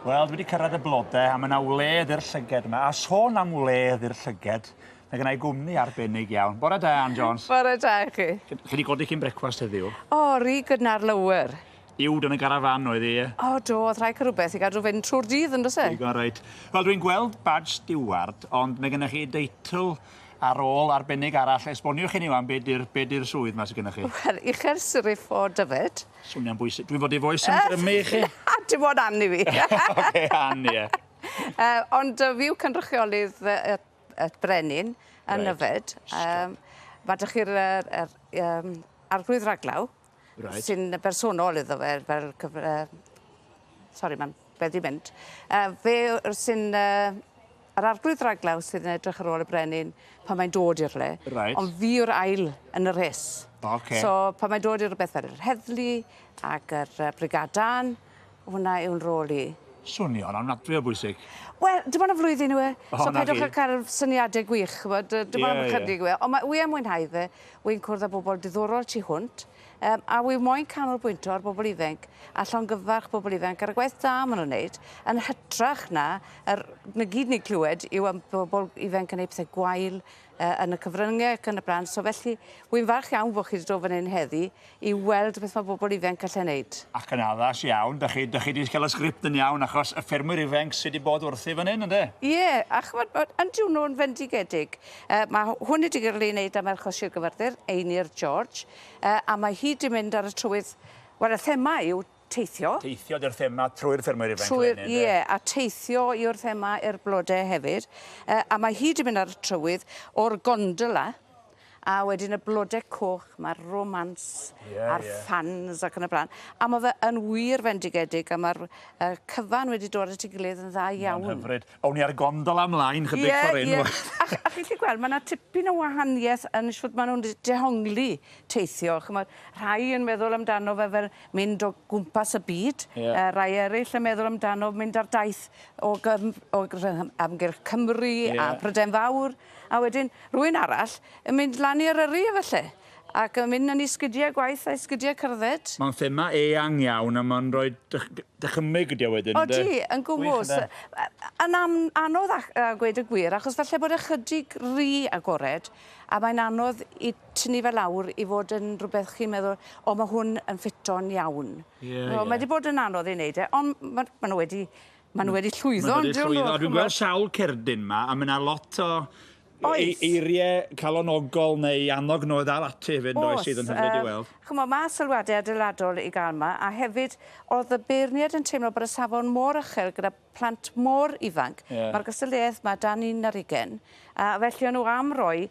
Wel, dwi wedi cyrraedd y blodau a mae yna wledd i'r llyged yma. A sôn am wledd i'r llyged, mae gennau gwmni arbennig iawn. Bore da, Ann Jones. Bore da i chi. Chi wedi godi cyn brecwast heddiw? O, ri gynnar lywyr. Iwd yn y garafan oedd i. O, do, oedd rhaid rhywbeth i gadw fynd trwy'r dydd, yn dweud? Digon reit. Wel, dwi'n gweld badge stiward, ond mae gennych chi deitl ar ôl arbennig arall. Esboniwch chi ni wan, be di'r swydd ma sydd gennych chi? Wel, uchel syrif o Dyfed. Swnio'n bwysig. Dwi'n fod i foes yn grymu i chi? Dim ond Ann i fi. Oce, Ann, ie. Ond fi yw cynrychiolydd y brenin yn Nyfed. Mae dych chi'r arglwydd raglaw, sy'n bersonol iddo fe, fel sori, mae'n beddi mynd. Fe sy'n yr arglwydd raglaw sydd yn edrych ar ôl y brenin pan mae'n dod i'r le. Ond fi yw'r ail yn yr rhes. So pan mae'n dod i'r beth fel yr heddlu ac yr brigadan, hwnna yw'n rôl i. Swnio'n ofnadwy o bwysig. Wel, dim ond y flwyddyn yw e. So pedwch yn cael syniadau gwych. Dim ond y chydig yw e. Ond wy am mwynhau fe, wy'n cwrdd â bobl diddorol tu hwnt. A wy moyn canolbwynto ar bobl ifanc a llongyfarch bobl ifanc ar y gwaith da maen nhw'n wneud. Yn hytrach na, na gyd ni'n clywed yw am bobl ifanc yn gwneud pethau gwael yn y cyfryngau ac yn y blaen. So felly, wy'n falch iawn bod chi wedi dod fan hyn heddi i weld beth mae bobl ifanc gallu wneud. Ac yn addas iawn, dych chi wedi cael y sgript yn iawn achos y ffermwyr ifanc sydd wedi bod wrthi fan hyn, ynddo? Ie, a chymod, yn diwrnod fendigedig. Mae hwn wedi gael ei wneud am archosi'r gyfyrddur, Einir George, a mae hi wedi mynd ar y trywydd, wel, y thema yw teithio. Teithio di'r thema trwy'r ffermwyr ifanc. Ie, a teithio yw'r thema i'r blodau hefyd. A mae hi wedi mynd ar y trywydd o'r gondola, a wedyn y blodau coch, mae'r romans a'r fans ac yn y blaen. A mae fe yn wir fendigedig, a mae'r cyfan wedi dod at ei gilydd yn dda iawn. Mae'n hyfryd. Awn ni ar gondola ymlaen chydig ffordd un. A chi'n gweld, mae yna tipyn o wahaniaeth yn siwt maen nhw'n dehongli teithio. Rhai yn meddwl amdano fe fel mynd o gwmpas y byd. Rhai eraill yn meddwl amdano mynd ar daith o amgylch Cymru a Prydain Fawr. A wedyn, rhywun arall yn mynd lan i'r yrru efallai. Ac yn mynd yn ei sgidiau gwaith a sgidiau cerdded. Mae'n thema eang iawn a mae'n rhoi dychymyg ydi o wedyn. O di, yn gwmws. Yn anodd a gweud y gwir, achos falle bod ychydig ry agored, a mae'n anodd i tynnu fe lawr i fod yn rhywbeth chi'n meddwl, o mae hwn yn ffito'n iawn. Mae wedi bod yn anodd i wneud e, ond maen nhw wedi llwyddo. Dwi'n gweld sawl cerdyn ma, a mae yna lot o eiriau calonogol neu annog dal ati hefyd sydd yn hyfryd i weld. Chymod, mae sylwadau adeiladol i gael yma, a hefyd oedd y beirniad yn teimlo bod y safon mor uchel gyda plant mor ifanc. Mae'r gystadleuaeth mae dan 11, a felly nhw am roi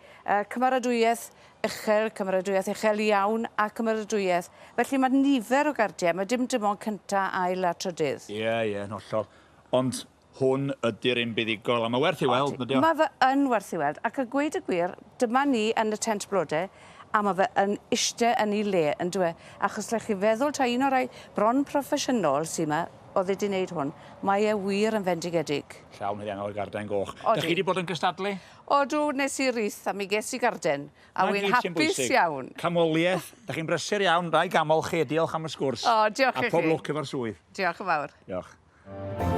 cymeradwyaeth uchel iawn a cymeradwyaeth. Felly mae nifer o gardiau, mae dim ond cynta, ail a trydydd. Ie, hollol. Ond hwn ydy'r un buddigol, a mae werth i weld, nid yw? Mae fe yn werth i weld, ac a gweud y gwir, dyma ni yn y tent blodau, a mae fe yn eistedd yn ei le, yn dwe. Achos lle chi feddwl ta un o'r rai bron proffesiynol sy'n yma, oedd wedi wneud hwn, mae e wir yn fendigedig. Llawn wedi angen o'r garden goch. Dych chi wedi bod yn gystadlu? Odw, nes i rith, a mi ges i garden, a wy'n hapus iawn. Camoliaeth, dych chi'n brysur iawn, rai gamol chi, diolch am y sgwrs. O, diolch i chi. A pob lwc efo'r swydd. Diolch yn fawr. Diolch.